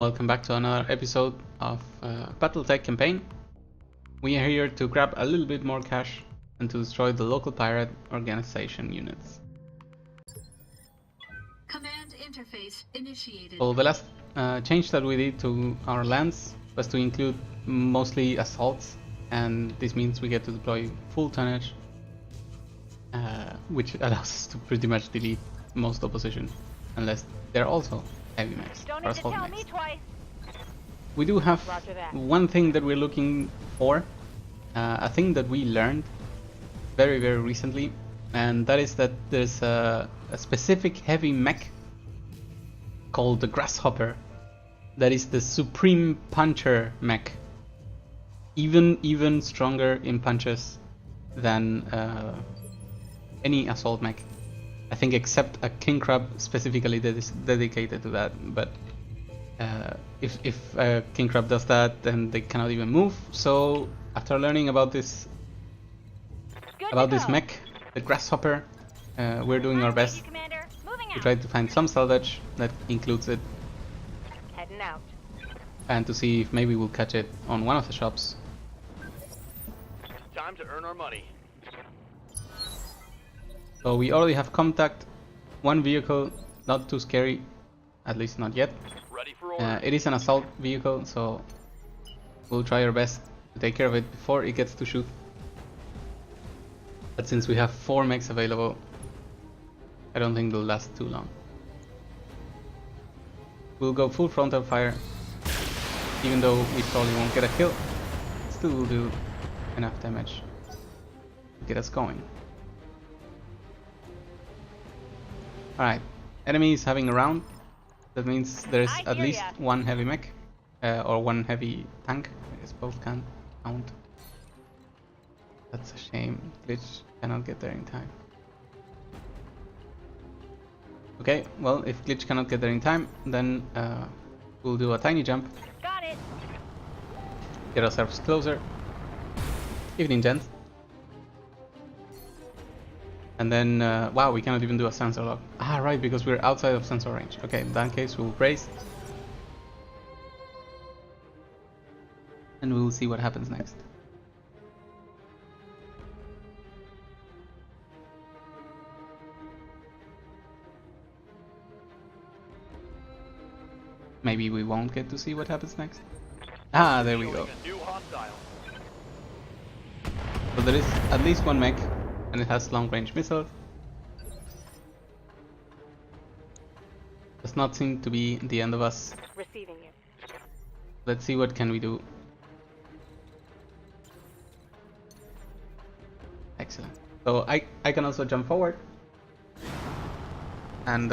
Welcome back to another episode of Battletech campaign. We are here to grab a little bit more cash and to destroy the local pirate organization units. Command interface initiated. So the last change that we did to our lands was to include mostly assaults, and this means we get to deploy full tonnage, which allows us to pretty much delete most opposition, unless they're also heavy mechs or assault mechs. We do have one thing that we're looking for, a thing that we learned very recently, and that is that there's a specific heavy mech called the Grasshopper that is the supreme puncher mech, even stronger in punches than any assault mech, I think, except a king crab specifically that is dedicated to that. But if king crab does that, then they cannot even move. So after learning about this mech, the Grasshopper, we're doing our best to try to find some salvage that includes it, heading out, and to see if maybe we'll catch it on one of the shops. Time to earn our money. So we already have contact, one vehicle, not too scary, at least not yet. Ready for order. It is an assault vehicle, so we'll try our best to take care of it before it gets to shoot. But since we have 4 mechs available, I don't think they'll last too long. We'll go full frontal fire, even though we probably won't get a kill. Still will do enough damage to get us going. Alright, enemy is having a round. That means there's at least one heavy mech, or one heavy tank. I guess both can count. That's a shame. Glitch cannot get there in time. Okay, well, if Glitch cannot get there in time, then we'll do a tiny jump. got it. Get ourselves closer. Evening, gents. And then, wow, we cannot even do a sensor lock. Ah, right, because we're outside of sensor range. Okay, in that case, we'll brace. And we'll see what happens next. Maybe we won't get to see what happens next. Ah, there we go. New hostile. So there is at least one mech, and it has long range missiles. Does not seem to be the end of us. Receiving you. Let's see what can we do. Excellent. So I can also jump forward, and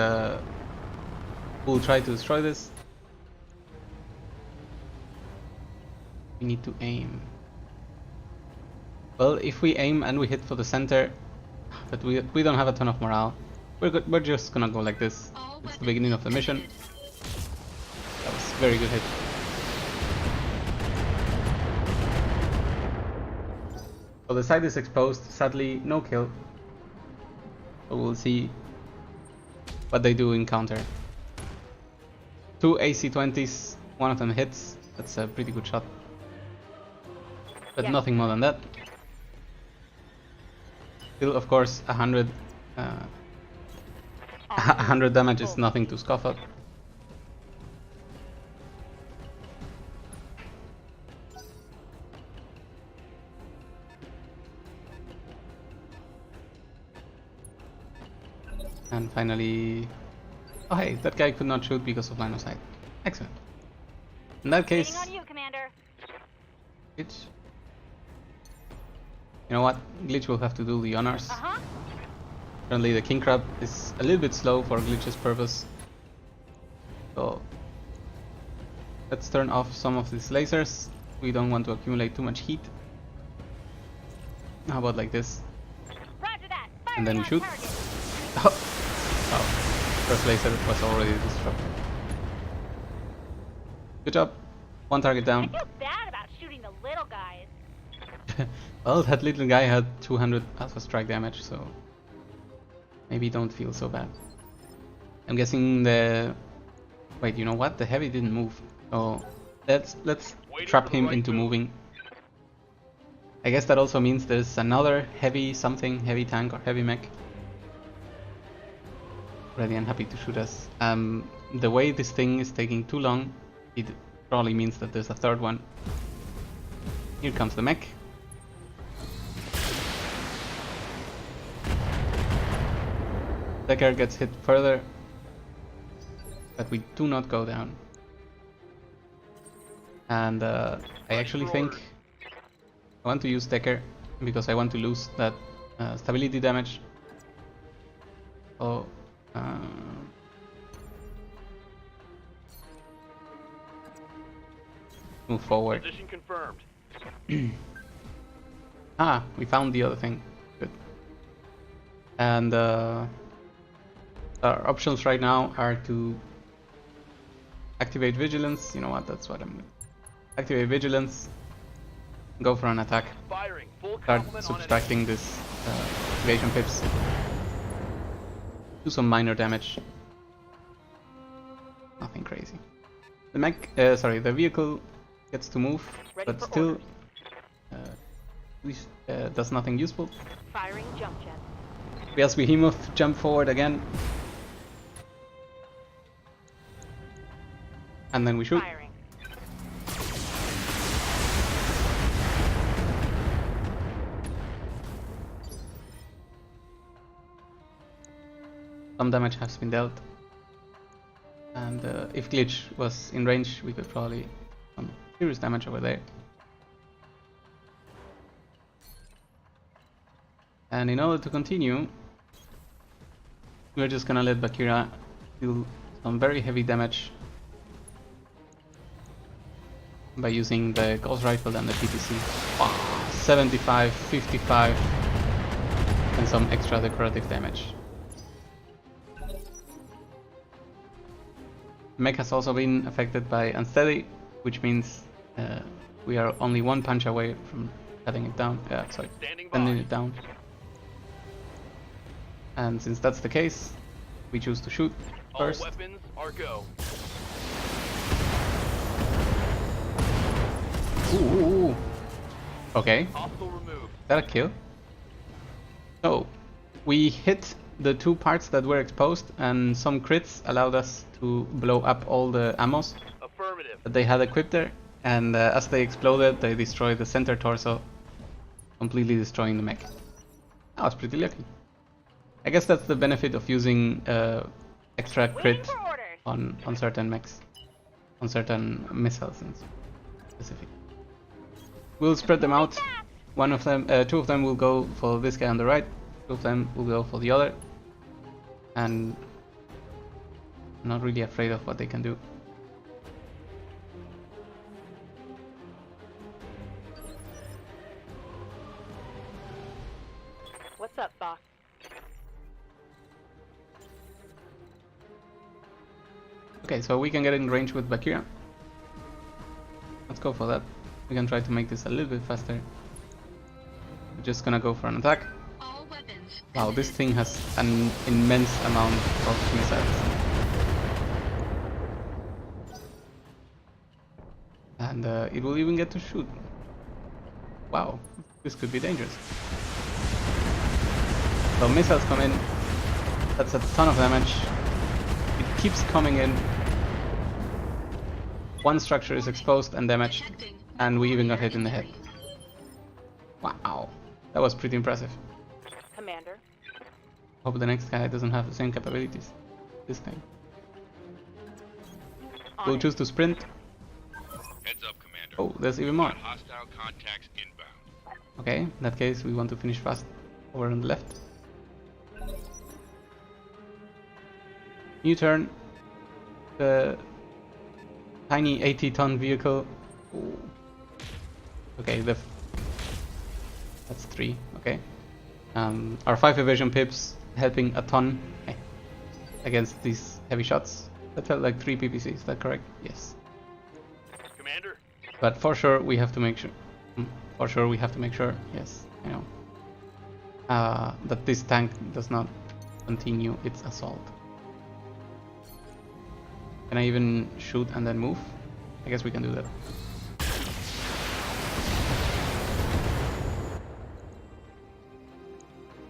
we'll try to destroy this. We need to aim. Well, if we aim and we hit for the center, but we don't have a ton of morale, we're just gonna go like this. It's the beginning of the mission. That was a very good hit. So the side is exposed, sadly no kill. So we'll see what they do in counter. 2 AC-20s, one of them hits. That's a pretty good shot. But nothing more than that. Still, of course, 100 damage is nothing to scoff at. And finally, oh hey, that guy could not shoot because of line of sight. Excellent. In that case, Waiting on you, Commander. Glitch. You know what? Glitch will have to do the honors. Currently the king crab is a little bit slow for Glitch's purpose. So let's turn off some of these lasers. We don't want to accumulate too much heat. How about like this? Roger that. And then we shoot. Oh. First laser was already disrupted. Good job. One target I down. feel bad about shooting the little guys. Well, that little guy had 200 alpha strike damage, so maybe don't feel so bad. I'm guessing the... Wait, you know what? The heavy didn't move. So let's Waiting trap for the him right into move. moving. I guess that also means there's another heavy something, heavy tank or heavy mech ready and happy to shoot us. The way this thing is taking too long, it probably means that there's a third one. Here comes the mech. Decker gets hit further, but we do not go down. And I actually think I want to use Decker because I want to lose that stability damage. Oh, move forward. Position confirmed. Ah, we found the other thing. Good. And our options right now are to activate vigilance. You know what? That's what I'm gonna activate vigilance. Go for an attack. Firing. Full Start complement on subtracting this evasion pips. Do some minor damage. Nothing crazy. The mech, the vehicle gets to move, Ready but for still orders. does nothing useful. Firing jump jet. Yes, Behemoth jump forward again. And then we shoot. Firing. Some damage has been dealt. And if Glitch was in range, we could probably some serious damage over there. And in order to continue, we're just gonna let Bakira deal some very heavy damage by using the Ghost Rifle and the PTC. Wow, 75, 55, and some extra decorative damage. Mech has also been affected by Unsteady, which means we are only one punch away from cutting it down. Sending it down. And since that's the case, we choose to shoot first. All weapons are go. Ooh. Okay. Hostile removed. Is that a kill? So, we hit the two parts that were exposed, and some crits allowed us to blow up all the ammos Affirmative. that they had equipped there. And as they exploded, they destroyed the center torso, completely destroying the mech. That was pretty lucky. I guess that's the benefit of using extra crit on certain mechs, on certain missiles in specific. We'll spread them out. One of them, two of them will go for this guy on the right. Two of them will go for the other. And I'm not really afraid of what they can do. What's up, Bach? Okay, so we can get in range with Bakira. Let's go for that. We can try to make this a little bit faster. We're just gonna go for an attack. All weapons. Wow, this thing has an immense amount of missiles. And it will even get to shoot. Wow, this could be dangerous. So missiles come in. That's a ton of damage. It keeps coming in. One structure is exposed and damaged, and we even got hit in the head. Wow, that was pretty impressive. Commander. Hope the next guy doesn't have the same capabilities this time. We'll choose to sprint. Heads up, Commander. Oh, there's even more. Hostile contacts inbound. Okay, in that case we want to finish fast over on the left. New turn. The tiny 80-ton vehicle. Ooh. Okay, that's 3. Okay. Our 5 evasion pips helping a ton against these heavy shots. That felt like 3 PPC. Is that correct? Yes. Commander. But for sure we have to make sure. Yes, I know. That this tank does not continue its assault. Can I even shoot and then move? I guess we can do that.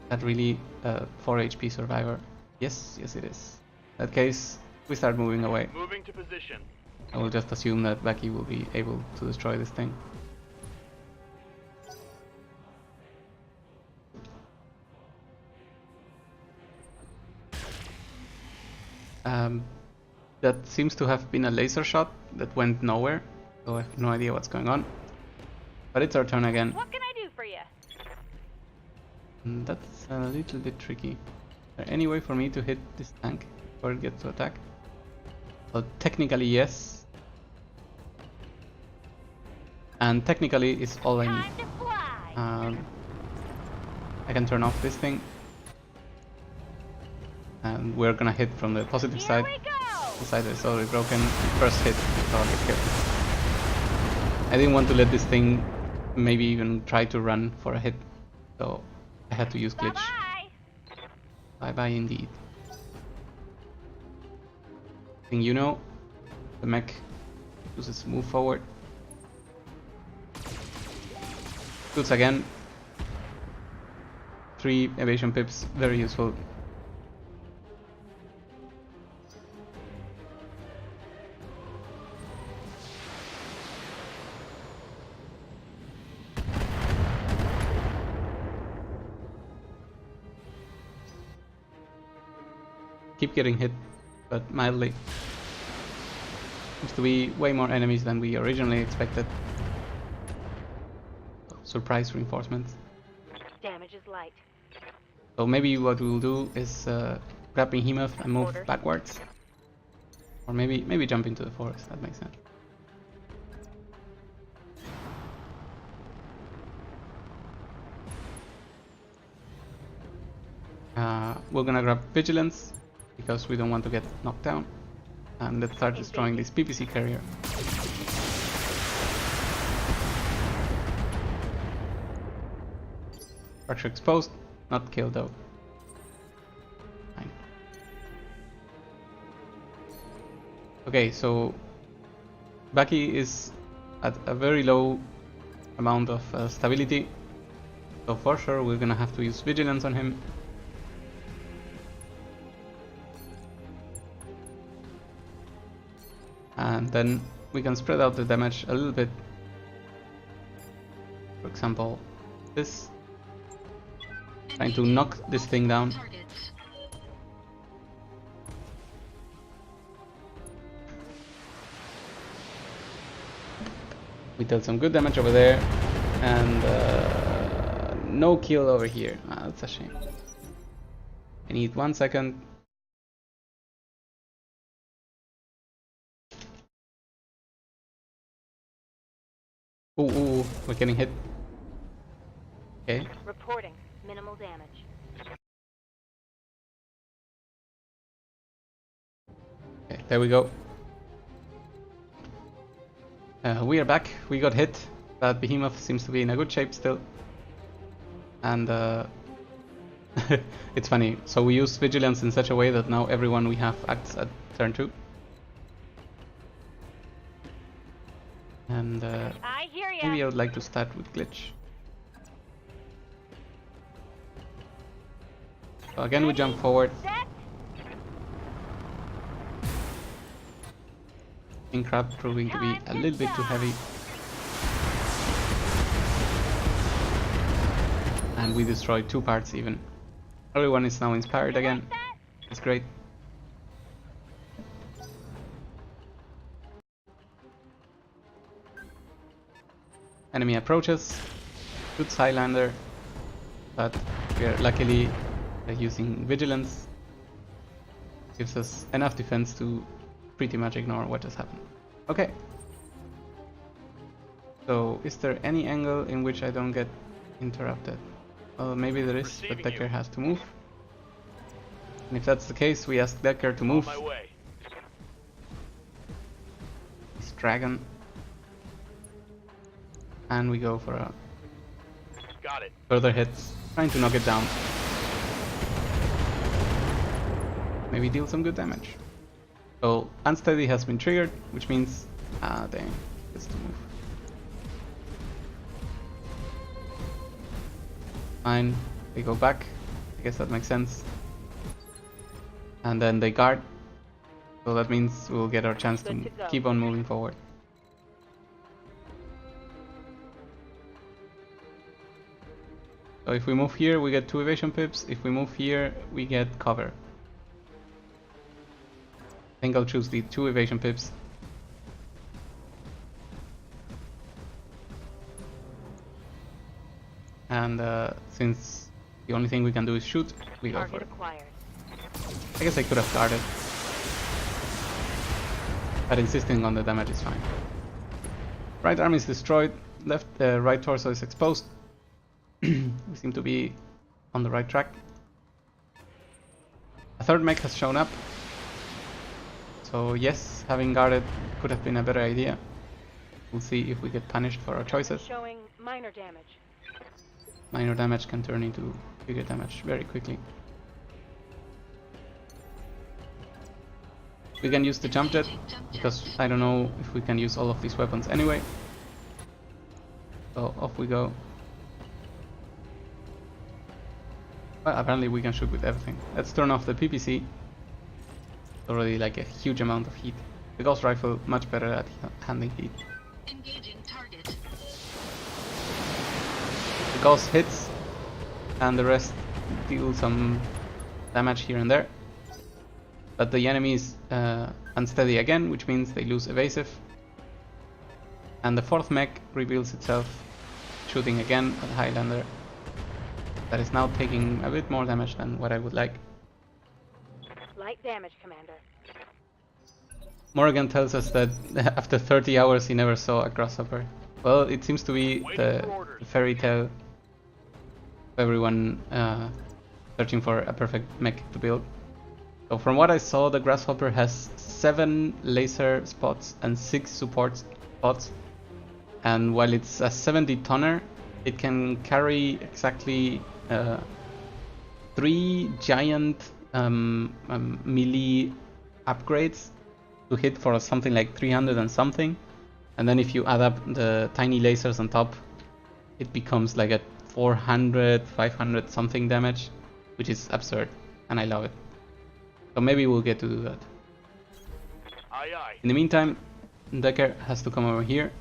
That really 4 HP survivor. Yes, yes it is. In that case, we start moving away. Moving to position. I will just assume that Becky will be able to destroy this thing. That seems to have been a laser shot that went nowhere, so I have no idea what's going on. But it's our turn again. What can I do for you? That's a little bit tricky. Is there any way for me to hit this tank before it gets to attack? Well, technically yes. And technically it's all I need. Time to fly. I can turn off this thing. And we're gonna hit from the positive Here side. we go. The side is already broken. First hit, so I'll get killed. I didn't want to let this thing maybe even try to run for a hit, so I had to use glitch. Bye-bye. Bye bye indeed. Thing you know, the mech uses move forward. Shoots again. 3 evasion pips, very useful. Keep getting hit, but mildly. Seems to be way more enemies than we originally expected. Surprise reinforcements. Damage is light. So maybe what we'll do is grab Behemoth and move Orders. backwards. Or maybe jump into the forest, that makes sense. We're gonna grab Vigilance, because we don't want to get knocked down. And let's start destroying this PPC carrier. Structure exposed, not killed though. Fine. Okay, so Baki is at a very low amount of stability, so for sure we're gonna have to use Vigilance on him. And then we can spread out the damage a little bit. For example, this. Trying to knock this thing down. Targets. We dealt some good damage over there. And no kill over here. That's a shame. I need 1 second. Ooh, we're getting hit. Okay. Reporting. Minimal damage. Okay, there we go. We are back. We got hit, but Behemoth seems to be in a good shape still. And it's funny. So we use Vigilance in such a way that now everyone we have acts at turn 2. And I hear ya. maybe I would like to start with Glitch. So again we jump forward. Set. King Crab proving to be a little bit too heavy. And we destroyed 2 parts even. Everyone is now inspired again. It's great. Enemy approaches. Good Highlander. But we are luckily using Vigilance. Gives us enough defense to pretty much ignore what just happened. Okay. So, is there any angle in which I don't get interrupted? Well, maybe there is, but Decker has to move. And if that's the case, we ask Decker to move. On my way. This dragon. And we go for a Got it. further hits, trying to knock it down. Maybe deal some good damage. So, Unsteady has been triggered, which means Ah, dang. It's to move. Fine. They go back. I guess that makes sense. And then they guard. So that means we'll get our chance to keep on moving forward. So if we move here, we get 2 evasion pips. If we move here, we get cover. I think I'll choose the 2 evasion pips. And since the only thing we can do is shoot, we go for it. I guess I could have guarded. But insisting on the damage is fine. Right arm is destroyed, right torso is exposed. We seem to be on the right track. A third mech has shown up. So yes, having guarded could have been a better idea. We'll see if we get punished for our choices. Showing minor damage. Minor damage can turn into bigger damage very quickly. We can use the jump jet, because I don't know if we can use all of these weapons anyway. So off we go. Well, apparently we can shoot with everything. Let's turn off the PPC. It's already like a huge amount of heat. The Ghost Rifle much better at handling heat. Engaging target. The Ghost hits, and the rest deal some damage here and there. But the enemy is unsteady again, which means they lose evasive. And the fourth mech reveals itself, shooting again at Highlander. That is now taking a bit more damage than what I would like. Light damage, Commander. Morgan tells us that after 30 hours he never saw a grasshopper. Well, it seems to be the fairy tale of everyone searching for a perfect mech to build. So from what I saw, the grasshopper has 7 laser spots and 6 support spots. And while it's a 70 tonner, it can carry exactly 3 giant melee upgrades to hit for something like 300 and something. And then if you add up the tiny lasers on top, it becomes like a 400, 500 something damage, which is absurd, and I love it. So maybe we'll get to do that. Aye, aye. In the meantime, Decker has to come over here,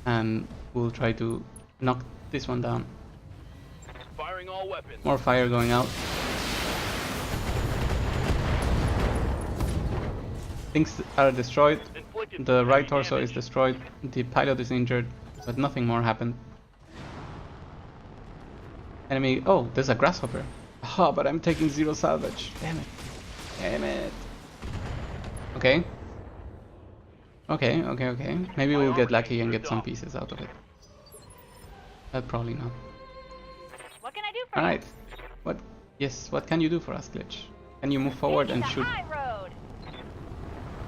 and we'll try to knock this one down. Firing all weapons. More fire going out. Things are destroyed. The right torso is destroyed. The pilot is injured, but nothing more happened. Enemy. Oh, there's a grasshopper. Oh, but I'm taking 0 salvage. Damn it. Damn it. Okay. Okay. Maybe we'll get lucky and get some pieces out of it. But probably not. What can I do for you? Alright. What? Yes, what can you do for us, Glitch? Can you move forward and shoot? High road.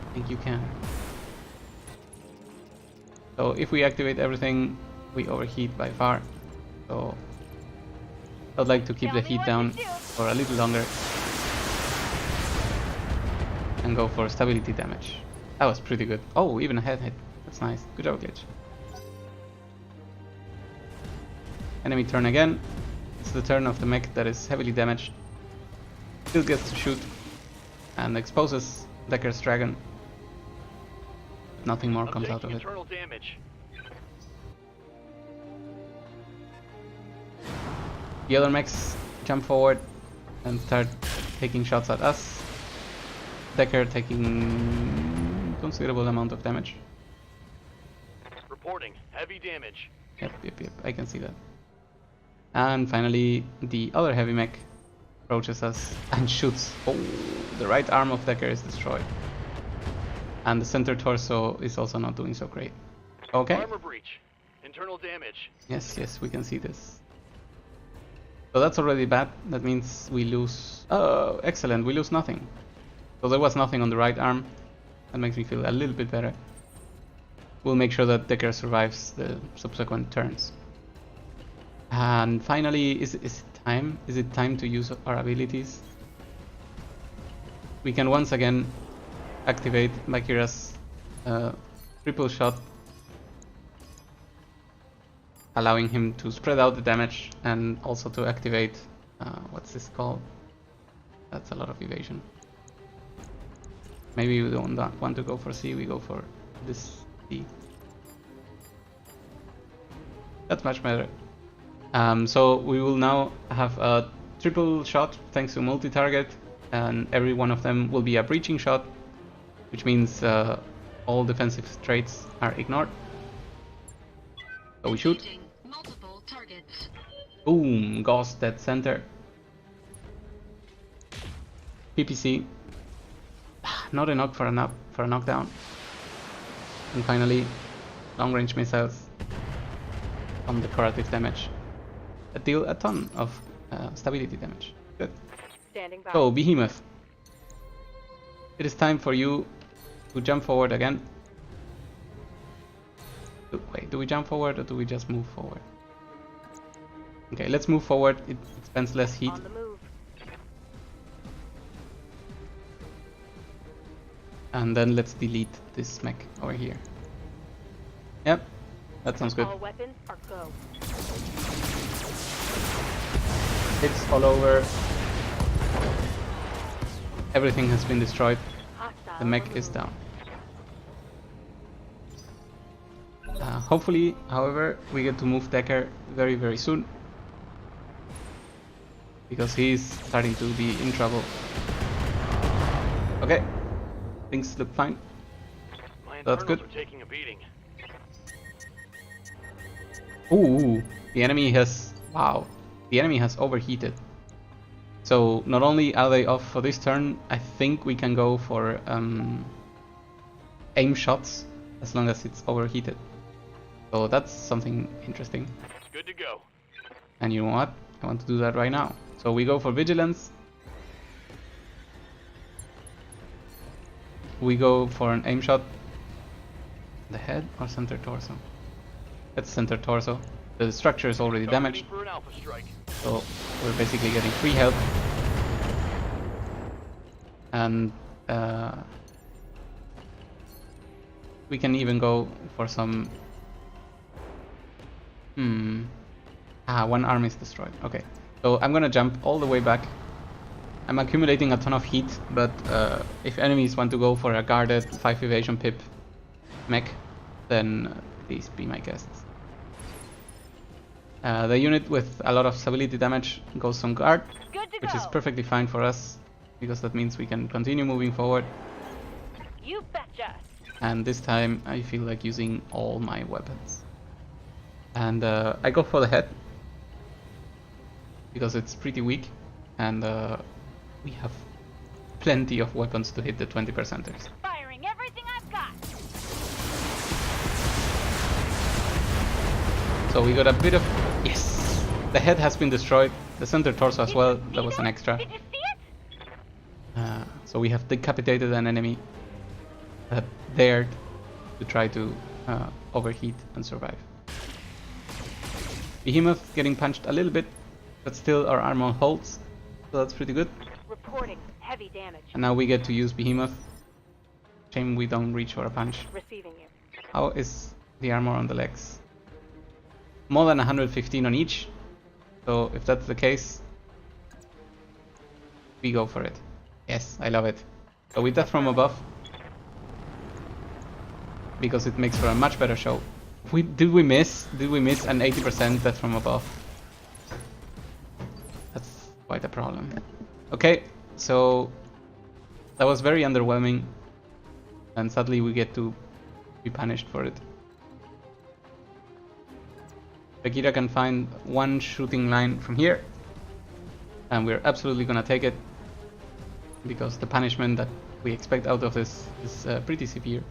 I think you can. So if we activate everything, we overheat by far. So I'd like to keep the heat down for a little longer and go for stability damage. That was pretty good. Oh, even a head hit. That's nice. Good job, Glitch. Enemy turn again. It's the turn of the mech that is heavily damaged. Still gets to shoot and exposes Decker's dragon. Nothing more comes out of it. Internal damage. The other mechs jump forward and start taking shots at us. Decker taking considerable amount of damage. Reporting heavy damage. Yep, I can see that. And finally, the other heavy mech approaches us and shoots. Oh, the right arm of Decker is destroyed. And the center torso is also not doing so great. Okay. Armor breach. Internal damage. Yes, we can see this. So that's already bad. That means we lose... Oh, excellent. We lose nothing. So there was nothing on the right arm. That makes me feel a little bit better. We'll make sure that Decker survives the subsequent turns. And finally, is it time? Is it time to use our abilities? We can once again activate Bakira's triple shot, allowing him to spread out the damage and also to activate, what's this called? That's a lot of evasion. Maybe we don't want to go for C, we go for this D. That's much better. So we will now have a triple shot thanks to multi-target, and every one of them will be a breaching shot, which means all defensive traits are ignored. So we shoot. Engaging multiple targets. Boom! Ghost dead center. PPC. Not enough for a knockdown. And finally, long range missiles on decorative damage that deal a ton of stability damage. Good. Standing by. So Behemoth, it is time for you to jump forward again. Wait, do we jump forward or do we just move forward? Okay, let's move forward. It spends less heat. On the move. And then let's delete this mech over here. Yep, that sounds good. All weapons are go. Hits all over. Everything has been destroyed. Hostile The mech is down. Hopefully, however, we get to move Decker very, very soon. Because he's starting to be in trouble. Okay. Things look fine. My That's good. internals are taking a beating. Ooh, the enemy has... Wow. The enemy has overheated. So not only are they off for this turn, I think we can go for aim shots as long as it's overheated. So that's something interesting. Good to go. And you know what? I want to do that right now. So we go for vigilance. We go for an aim shot. The head or center torso? That's center torso. The structure is already damaged, For an alpha strike. so we're basically getting free health. And we can even go for some... one arm is destroyed. Okay, so I'm gonna jump all the way back. I'm accumulating a ton of heat, but if enemies want to go for a guarded 5 evasion pip mech, then please be my guests. The unit with a lot of stability damage goes on guard, Good to which go. is perfectly fine for us, because that means we can continue moving forward. You betcha. And this time I feel like using all my weapons. And I go for the head, because it's pretty weak, and we have plenty of weapons to hit the 20%ers. Firing everything I've got. So we got a bit of... Yes! The head has been destroyed, the center torso as well, that was an extra. Did you see it? So we have decapitated an enemy that dared to try to overheat and survive. Behemoth getting punched a little bit, but still our armor holds, so that's pretty good. Reporting heavy damage. And now we get to use Behemoth. Shame we don't reach for a punch. Receiving you. How is the armor on the legs? More than 115 on each, so if that's the case, we go for it. Yes, I love it. So with that from above, because it makes for a much better show. Did we miss an 80% death from above? That's quite a problem. Okay, so that was very underwhelming, and sadly we get to be punished for it. Bagheera can find one shooting line from here, and we're absolutely gonna take it, because the punishment that we expect out of this is pretty severe.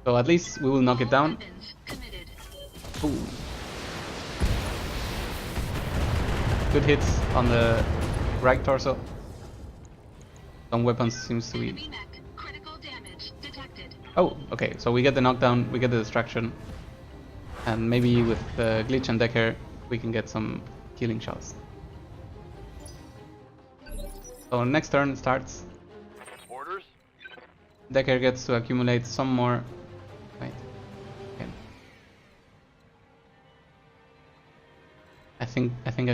So at least we will knock it down. Weapons committed. Ooh. Good hits on the right torso. Some weapons seems to be... Enemy mech. Critical damage detected. Oh, okay, so we get the knockdown, we get the destruction, and maybe with Glitch and Decker we can get some killing shots. So next turn starts. Orders? Decker gets to accumulate some more Wait. Okay. I think I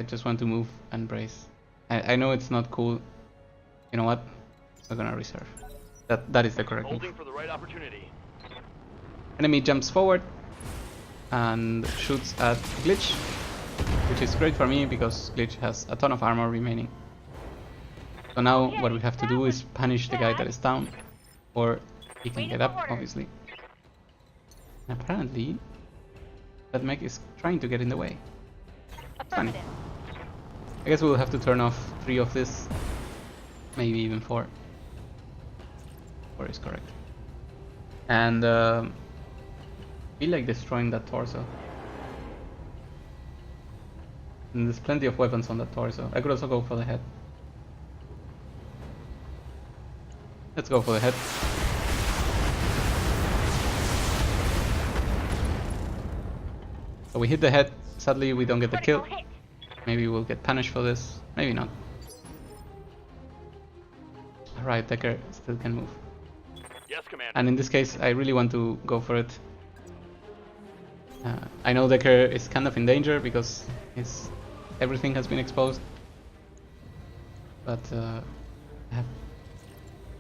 just want to move and brace. I know it's not cool. You know what? We're gonna reserve. That is the correct move. Holding for the right opportunity. Enemy jumps forward and shoots at Glitch, which is great for me because Glitch has a ton of armor remaining. So now what we have to do is punish the guy that is down, or he can get up, obviously. And apparently, that mech is trying to get in the way. Funny. I guess we'll have to turn off 3 of this, maybe even 4. 4 is correct. And feel like destroying that torso. And there's plenty of weapons on that torso. I could also go for the head. Let's go for the head. So we hit the head. Sadly, we don't get the kill. Maybe we'll get punished for this. Maybe not. Alright, Decker still can move. Yes, Commander. And in this case, I really want to go for it. I know Decker is kind of in danger because everything has been exposed. But I have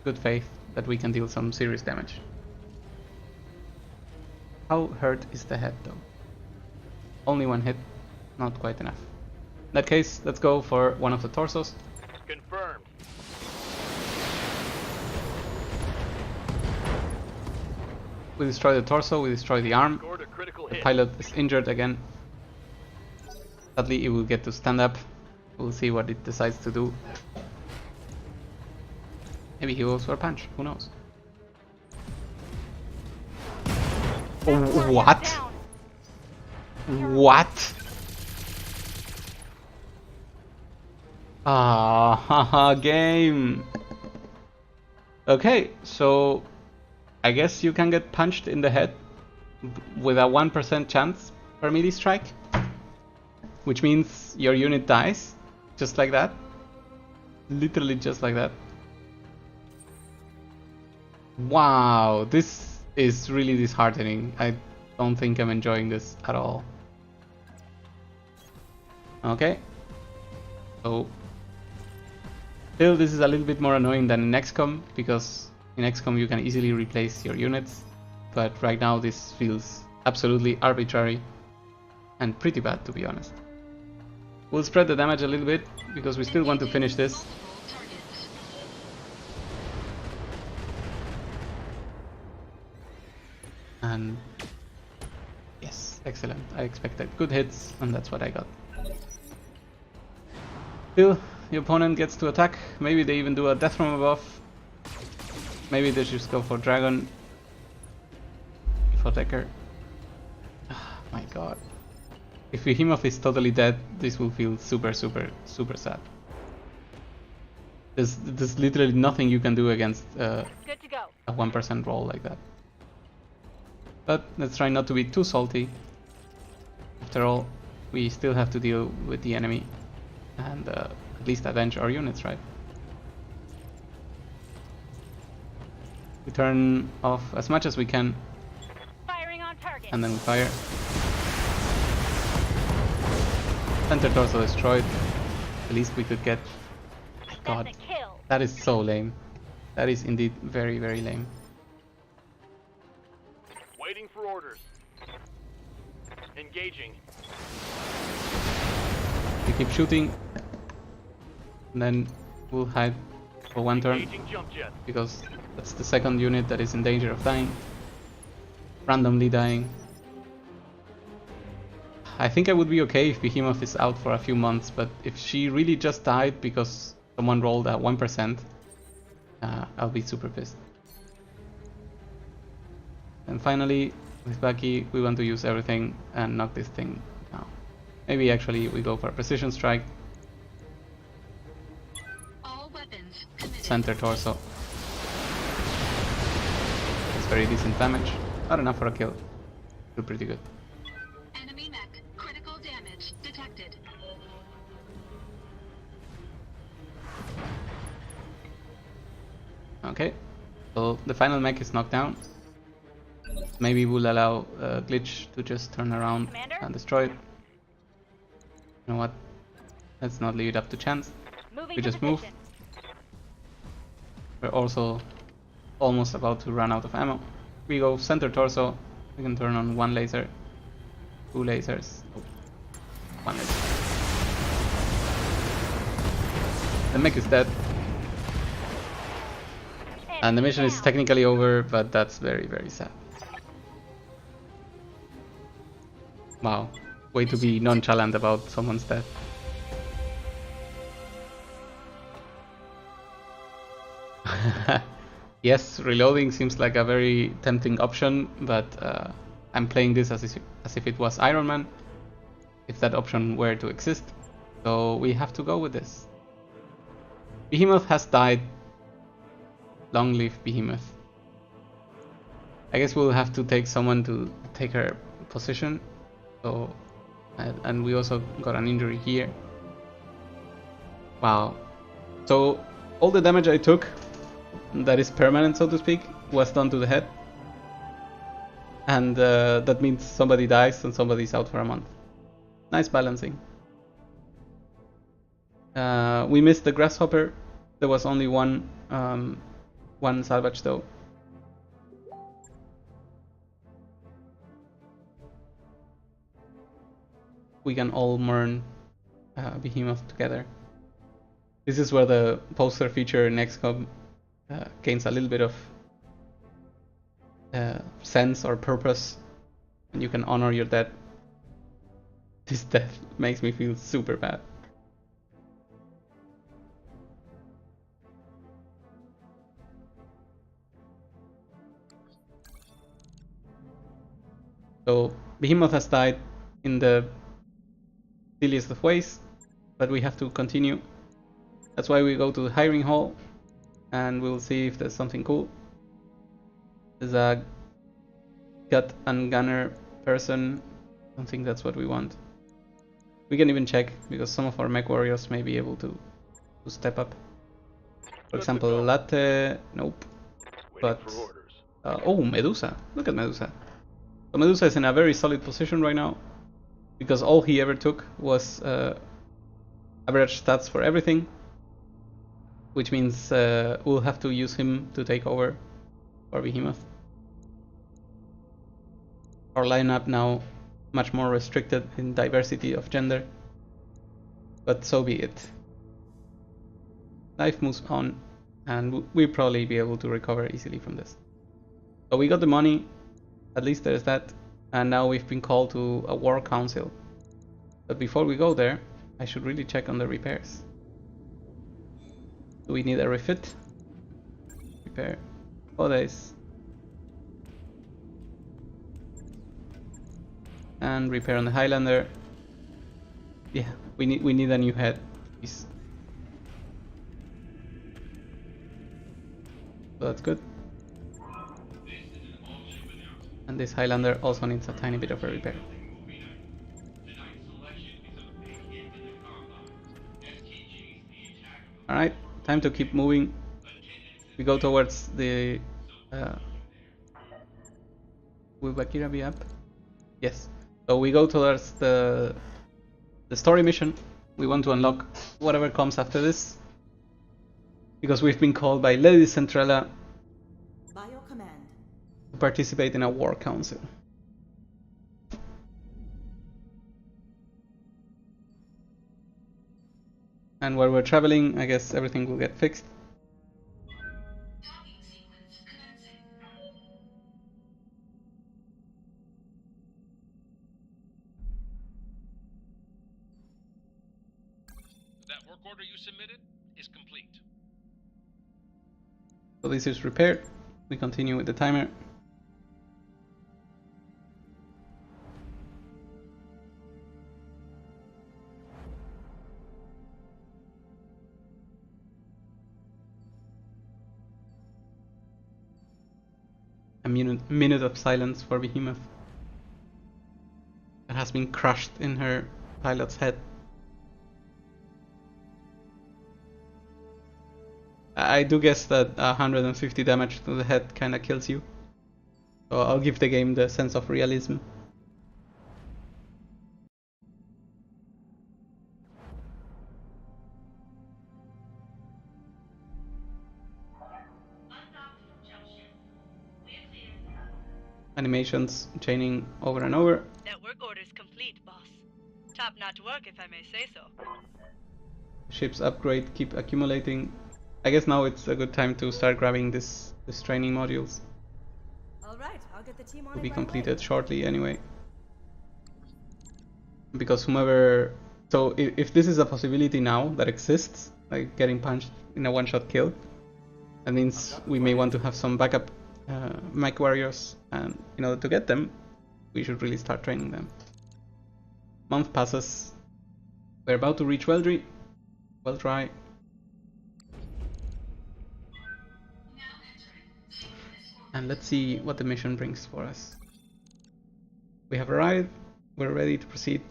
good faith that we can deal some serious damage. How hurt is the head though? Only 1 hit, not quite enough. In that case, let's go for one of the torsos. Confirmed. We destroy the torso, we destroy the arm. Scored a critical The hit. pilot is injured again. Sadly, it will get to stand up. We'll see what it decides to do. Maybe he goes for a punch, who knows? Oh, what? What? Ah, haha, game. Okay, so I guess you can get punched in the head with a 1% chance per melee strike, which means your unit dies, just like that. Literally just like that. Wow, this is really disheartening. I don't think I'm enjoying this at all. Okay. So, still this is a little bit more annoying than in XCOM, because in XCOM you can easily replace your units, but right now this feels absolutely arbitrary and pretty bad, to be honest. We'll spread the damage a little bit because we still want to finish this. Multiple targets. And yes, excellent. I expected good hits and that's what I got. Still, the opponent gets to attack. Maybe they even do a death from above. Maybe they just go for dragon. For Decker. My god. If Behemoth is totally dead, this will feel super sad. There's literally nothing you can do against Good to go. a 1% roll like that. But let's try not to be too salty. After all, we still have to deal with the enemy and at least avenge our units, right? We turn off as much as we can Firing on target. and then we fire. Center torso destroyed. The least we could get. God, That's a kill. that is so lame. That is indeed very lame. Waiting for orders. Engaging. We keep shooting, and then we'll hide for 1 turn Engaging jump jet. because that's the second unit that is in danger of dying, randomly dying. I think I would be okay if Behemoth is out for a few months, but if she really just died because someone rolled at 1%, I'll be super pissed. And finally, with Bucky, we want to use everything and knock this thing down. Maybe actually we go for a precision strike, All weapons committed. center torso. It's very decent damage, not enough for a kill, still pretty good. Enemy mech. Critical damage detected. Okay, so the final mech is knocked down. Maybe we'll allow Glitch to just turn around Commander? and destroy it. You know what? Let's not leave it up to chance. Moving We to just move. position. We're also almost about to run out of ammo. We go center torso. We can turn on one laser, two lasers, oh, one laser. The mech is dead. And the mission is technically over, but that's very, very sad. Wow, way to be nonchalant about someone's death. Yes, reloading seems like a very tempting option, but I'm playing this as if it was Iron Man, if that option were to exist. So we have to go with this. Behemoth has died. Long live Behemoth. I guess we'll have to take someone to take her position. So, and we also got an injury here. Wow. So all the damage I took, that is permanent, so to speak, was done to the head. And that means somebody dies and somebody's out for a month. Nice balancing. We missed the grasshopper. There was only one salvage though. We can all mourn Behemoth together. This is where the poster feature in XCOM gains a little bit of sense or purpose, and you can honor your dead. This death makes me feel super bad. So Behemoth has died in the silliest of ways, but we have to continue. That's why we go to the hiring hall, and we'll see if there's something cool. There's a gut and gunner person. I don't think that's what we want. We can even check, because some of our mech warriors may be able to step up. For example, Latte, nope. But oh, Medusa. Look at Medusa. So Medusa is in a very solid position right now, because all he ever took was average stats for everything, which means we'll have to use him to take over for Behemoth. Our lineup now much more restricted in diversity of gender, but so be it. Life moves on, and we'll probably be able to recover easily from this. So we got the money, at least there's that, and now we've been called to a war council. But before we go there, I should really check on the repairs. Do we need a refit? Repair. Holidays. And repair on the Highlander. Yeah, we need a new head, please. So that's good. And this Highlander also needs a tiny bit of a repair. Alright, time to keep moving. We go towards the... will Bakira be up? Yes. So we go towards the story mission. We want to unlock whatever comes after this, because we've been called by Lady Centrella to participate in a war council. And while we're traveling, I guess everything will get fixed. That work order you submitted is complete. So this is repaired. We continue with the timer. A minute of silence for Behemoth that has been crushed in her pilot's head. I do guess that 150 damage to the head kinda kills you. So I'll give the game the sense of realism. Animations chaining over and over. Network orders complete, boss. Top-notch work, if I may say so. Ships upgrade, keep accumulating. I guess now it's a good time to start grabbing this training modules. All right, I'll get the team on Will it be right completed away. shortly anyway. Because whomever... So if this is a possibility now that exists, like getting punched in a one-shot kill, that means we may want to have some backup mech warriors, and in order to get them, we should really start training them. Month passes. We're about to reach Weldry. Well try. And let's see what the mission brings for us. We have arrived. We're ready to proceed.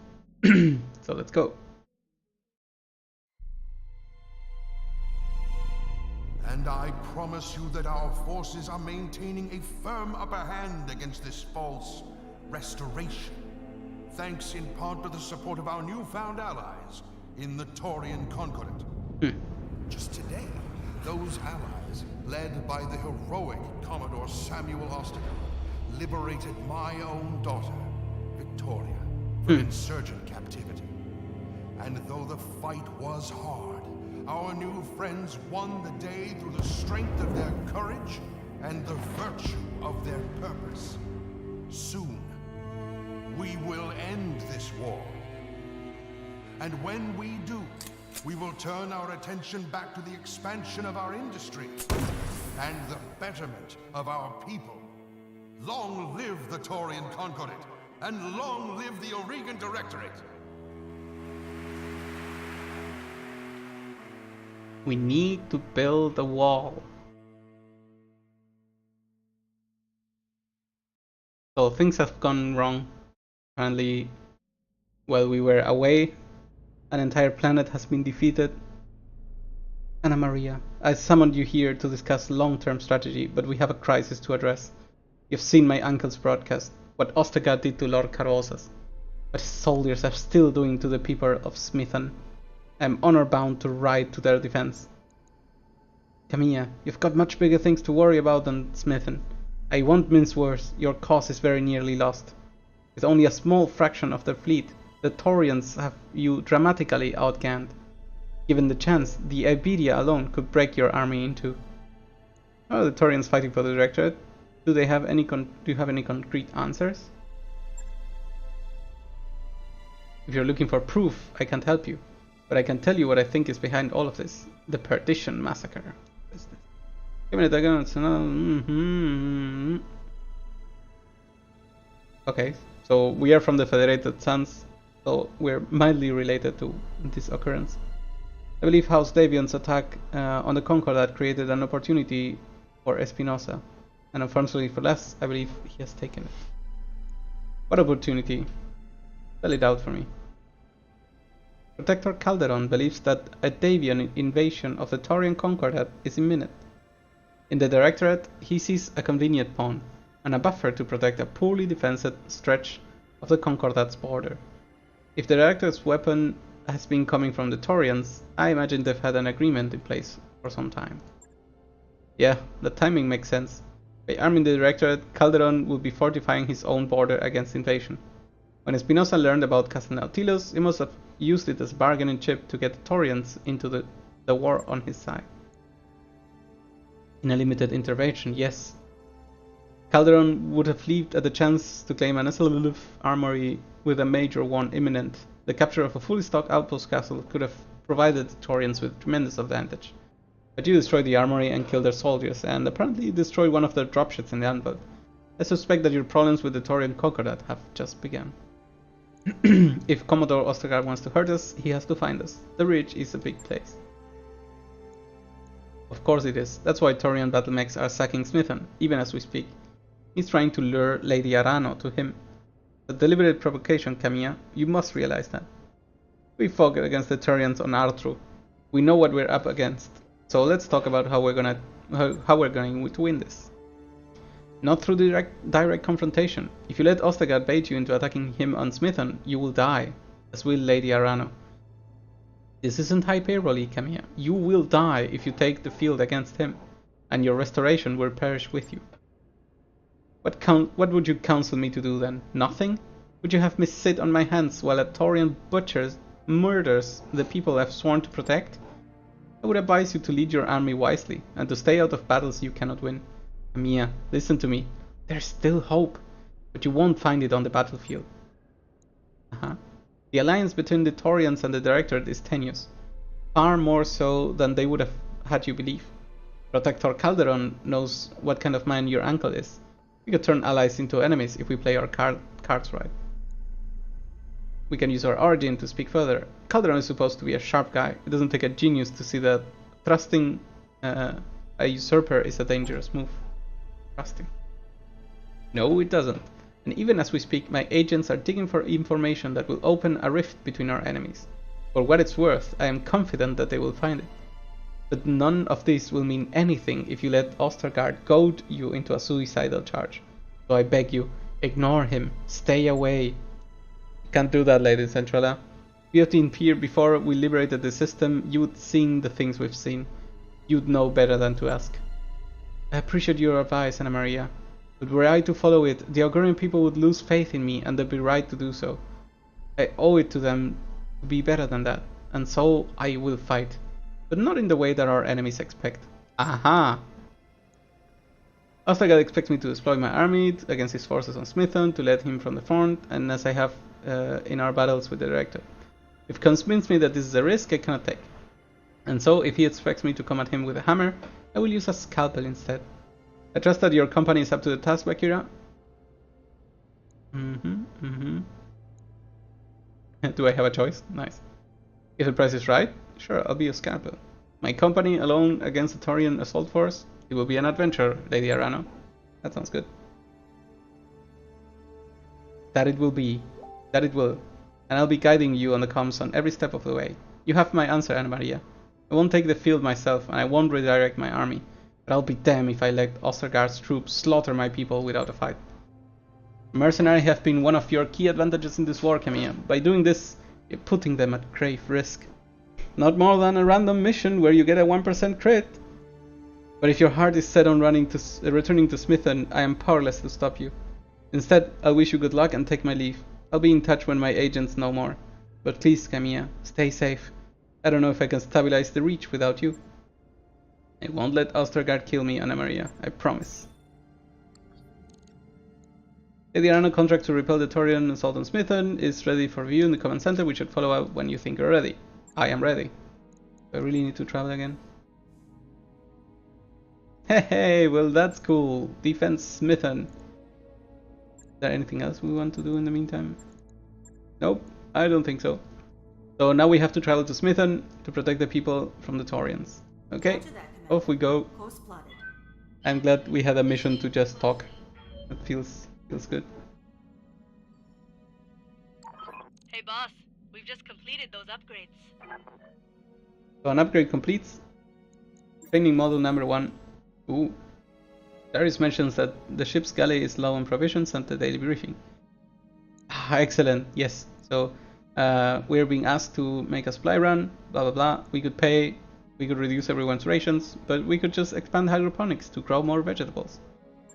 So let's go. And I promise you that our forces are maintaining a firm upper hand against this false restoration, thanks in part to the support of our newfound allies in the Taurian Concordat. Just today, those allies, led by the heroic Commodore Samuel Ostergaard, liberated my own daughter, Victoria, from insurgent captivity. And though the fight was hard, our new friends won the day through the strength of their courage and the virtue of their purpose. Soon, we will end this war. And when we do, we will turn our attention back to the expansion of our industry and the betterment of our people. Long live the Taurian Concordat, and long live the Oregon Directorate! We need to build a wall. So things have gone wrong. Apparently, while we were away, an entire planet has been defeated. Anna Maria, I summoned you here to discuss long-term strategy, but we have a crisis to address. You've seen my uncle's broadcast, what Ostergaard did to Lord Carosas, what his soldiers are still doing to the people of Smithan. I am honor-bound to ride to their defense. Camilla, you've got much bigger things to worry about than Smithan. I won't mince words, your cause is very nearly lost. With only a small fraction of their fleet, the Taurians have you dramatically outgunned. Given the chance, the Iberia alone could break your army in two. How are the Taurians fighting for the Directorate? Do you have any concrete answers? If you're looking for proof, I can't help you. But I can tell you what I think is behind all of this. The Perdition Massacre. What is this? Give me the Okay, so we are from the Federated Suns, so we're mildly related to this occurrence. I believe House Davion's attack on the Concordat created an opportunity for Espinosa, and unfortunately for less, I believe he has taken it. What opportunity? Spell it out for me. Protector Calderon believes that a Davian invasion of the Taurian Concordat is imminent. In the Directorate, he sees a convenient pawn, and a buffer to protect a poorly defended stretch of the Concordat's border. If the Directorate's weapon has been coming from the Taurians, I imagine they've had an agreement in place for some time. Yeah, the timing makes sense. By arming the Directorate, Calderon would be fortifying his own border against invasion. When Espinosa learned about Castle Nautilus, he must have used it as a bargaining chip to get the Taurians into the war on his side. In a limited intervention, yes. Calderon would have leaped at the chance to claim an SLF armory with a major one imminent. The capture of a fully stocked outpost castle could have provided the Taurians with tremendous advantage. But you destroyed the armory and killed their soldiers, and apparently destroyed one of their dropships in the anvil. I suspect that your problems with the Taurian Concordat have just begun. If Commodore Ostergaard wants to hurt us, he has to find us. The Ridge is a big place. Of course it is. That's why Taurian battlemechs are sacking Smithan, even as we speak. He's trying to lure Lady Arano to him. A deliberate provocation, Camilla. You must realize that. We fought against the Taurians on Artru. We know what we're up against. So let's talk about how we're going to win this. Not through direct confrontation. If you let Ostergaard bait you into attacking him on Smithon, you will die, as will Lady Arano. This isn't hyperbole, Camilla. You will die if you take the field against him, and your restoration will perish with you. What would you counsel me to do then? Nothing? Would you have me sit on my hands while a Taurian murders the people I've sworn to protect? I would advise you to lead your army wisely, and to stay out of battles you cannot win. Camilla, listen to me. There's still hope, but you won't find it on the battlefield. The alliance between the Taurians and the Directorate is tenuous, far more so than they would have had you believe. Protector Calderon knows what kind of man your uncle is. We could turn allies into enemies if we play our cards right. We can use our origin to speak further. Calderon is supposed to be a sharp guy. It doesn't take a genius to see that trusting a usurper is a dangerous move. Trusting. No, it doesn't. And even as we speak, my agents are digging for information that will open a rift between our enemies. For what it's worth, I am confident that they will find it. But none of this will mean anything if you let Ostergaard goad you into a suicidal charge. So I beg you, ignore him. Stay away. You can't do that, Lady Centrala. If you had been here before we liberated the system, you would seen the things we've seen. You'd know better than to ask. I appreciate your advice, Anna Maria. But were I to follow it, the Augurian people would lose faith in me, and they'd be right to do so. I owe it to them to be better than that, and so I will fight. But not in the way that our enemies expect. Aha! Ostergaard expects me to deploy my army against his forces on Smithon, to lead him from the front, and as I have in our battles with the Director. If convinced me that this is a risk I cannot take. And so, if he expects me to come at him with a hammer, I will use a scalpel instead. I trust that your company is up to the task, Bakira. Do I have a choice? Nice. If the price is right, sure, I'll be a scalpel. My company alone against the Taurian assault force? It will be an adventure, Lady Arano. That sounds good. That it will be. That it will. And I'll be guiding you on the comms on every step of the way. You have my answer, Anna Maria. I won't take the field myself, and I won't redirect my army. But I'll be damned if I let Ostergaard's troops slaughter my people without a fight. Mercenaries have been one of your key advantages in this war, Camilla. By doing this, you're putting them at grave risk. Not more than a random mission where you get a 1% crit. But if your heart is set on returning to Smithon, I am powerless to stop you. Instead, I'll wish you good luck and take my leave. I'll be in touch when my agents know more. But please, Camilla, stay safe. I don't know if I can stabilize the Reach without you. I won't let Ostergaard kill me, Anna Maria. I promise. Lady Arano contract to repel the Taurian assault on Smithon is ready for review in the command center. We should follow up when you think you're ready. I am ready. Do I really need to travel again? Hey, well that's cool. Defense Smithon. Is there anything else we want to do in the meantime? Nope, I don't think so. So now we have to travel to Smithon to protect the people from the Taurians. Okay, off we go. I'm glad we had a mission to just talk. It feels good. Hey boss, we've just completed those upgrades. So an upgrade completes. Training model number 1. Ooh. Darius mentions that the ship's galley is low on provisions and the daily briefing. Ah, excellent, yes. So we're being asked to make a supply run, blah blah blah. We could pay, we could reduce everyone's rations, but we could just expand hydroponics to grow more vegetables.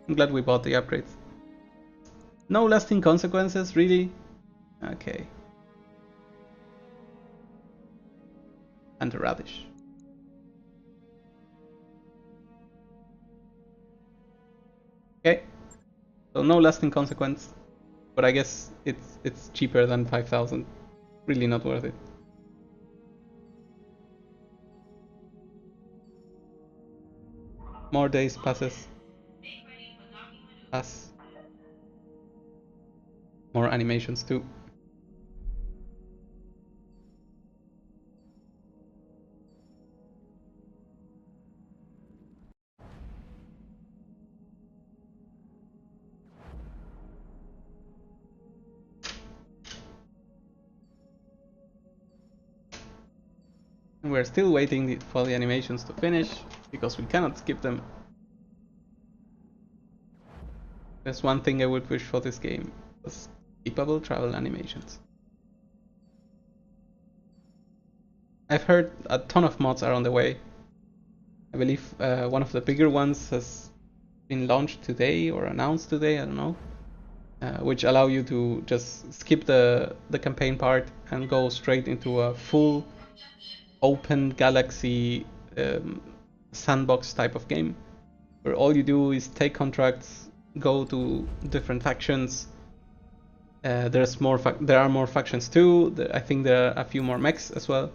I'm glad we bought the upgrades. No lasting consequences, really? Okay. And a radish. Okay. So no lasting consequence, but I guess it's cheaper than 5,000. Really not worth it. More days passes. Pass. More animations too. And we're still waiting for the animations to finish because we cannot skip them. There's one thing I would wish for this game, was skippable travel animations. I've heard a ton of mods are on the way. I believe one of the bigger ones has been launched today or announced today, I don't know. Which allow you to just skip the campaign part and go straight into a full open galaxy sandbox type of game, where all you do is take contracts, go to different factions. There are more factions too. I think there are a few more mechs as well.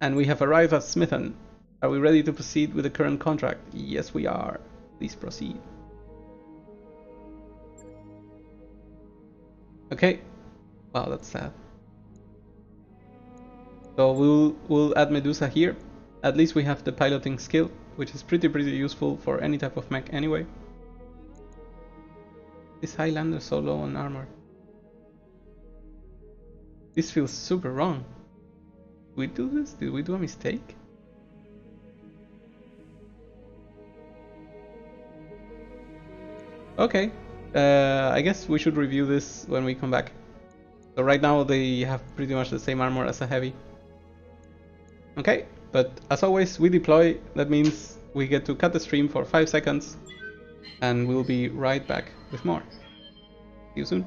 And we have arrived at Smithen. Are we ready to proceed with the current contract? Yes, we are. Please proceed. Okay. Wow, that's sad. So we'll add Medusa here. At least we have the piloting skill, which is pretty useful for any type of mech anyway. This Highlander is so low on armor. This feels super wrong. Did we do this? Did we do a mistake? Okay. I guess we should review this when we come back. So right now they have pretty much the same armor as a heavy. Okay, but as always we deploy. That means we get to cut the stream for 5 seconds and we'll be right back with more. See you soon.